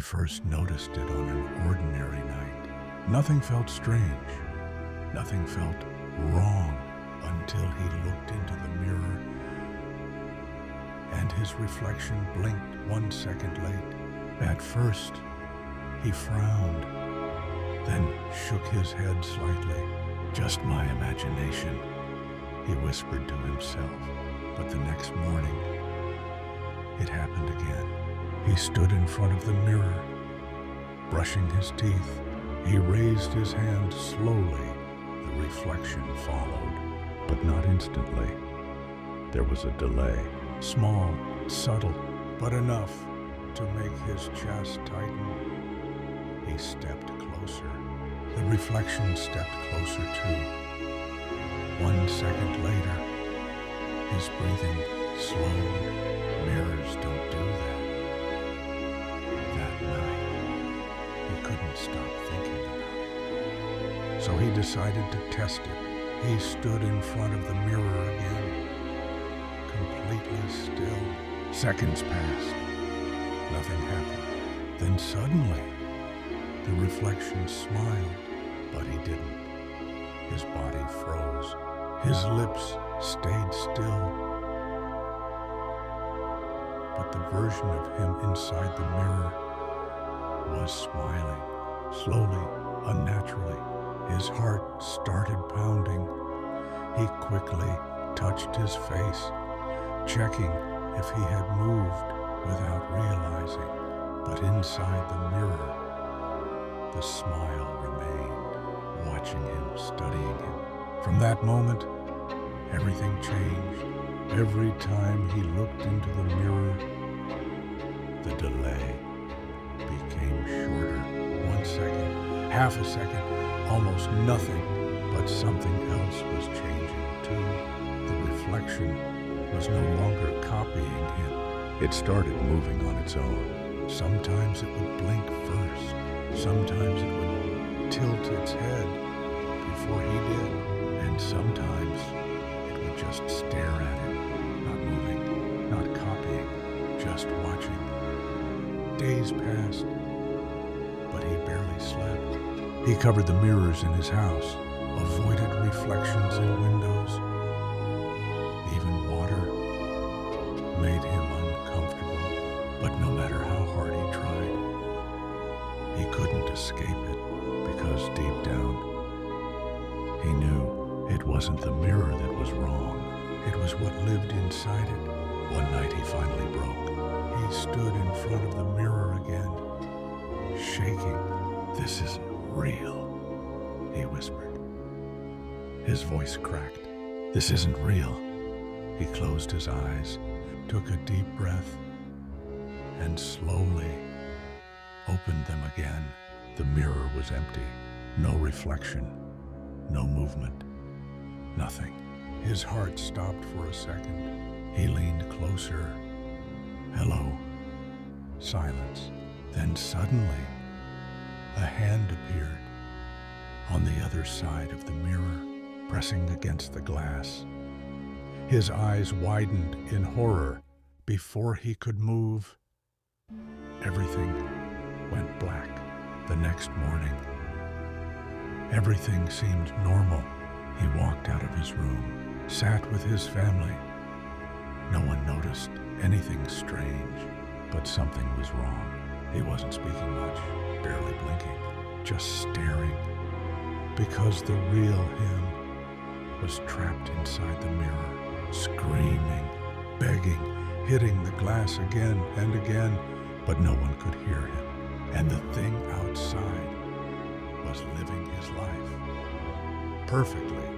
He first noticed it on an ordinary night. Nothing felt strange. Nothing felt wrong until he looked into the mirror and his reflection blinked 1 second late. At first, he frowned, then shook his head slightly. "Just my imagination," he whispered to himself. But the next morning, it happened again. He stood in front of the mirror, brushing his teeth. He raised his hand slowly. The reflection followed, but not instantly. There was a delay, small, subtle, but enough to make his chest tighten. He stepped closer. The reflection stepped closer too. 1 second later, his breathing slowed. Mirrors don't do that. That night, he couldn't stop thinking about it. So he decided to test it. He stood in front of the mirror again, completely still. Seconds passed. Nothing happened. Then suddenly, the reflection smiled, but he didn't. His body froze. His lips stayed still. But the version of him inside the mirror was smiling. Slowly, unnaturally, his heart started pounding. He quickly touched his face, checking if he had moved without realizing. But inside the mirror, the smile remained, watching him, studying him. From that moment, everything changed. Every time he looked into the mirror, the delay became shorter. 1 second, half a second, almost nothing, but something else was changing too. The reflection was no longer copying him. It started moving on its own. Sometimes it would blink first. Sometimes it would tilt its head before he did. And sometimes it would just stare at him, not moving, not copying, just watching. Days passed, but he barely slept. He covered the mirrors in his house, avoided reflections in windows. Even water made him uncomfortable, but no matter how hard he tried, he couldn't escape it because deep down, he knew it wasn't the mirror that was wrong. It was what lived inside it. One night he finally broke. He stood in front of the mirror again, shaking. "This isn't real," he whispered. His voice cracked. "This isn't real." He closed his eyes, took a deep breath, and slowly opened them again. The mirror was empty. No reflection, no movement, nothing. His heart stopped for a second. He leaned closer. "Hello." Silence. Then suddenly, a hand appeared on the other side of the mirror, pressing against the glass. His eyes widened in horror. Before he could move, everything went black. The next morning, everything seemed normal. He walked out of his room, sat with his family. No one noticed anything strange, but something was wrong. He wasn't speaking much, barely blinking, just staring, because the real him was trapped inside the mirror, screaming, begging, hitting the glass again and again, but no one could hear him. And the thing outside was living his life perfectly.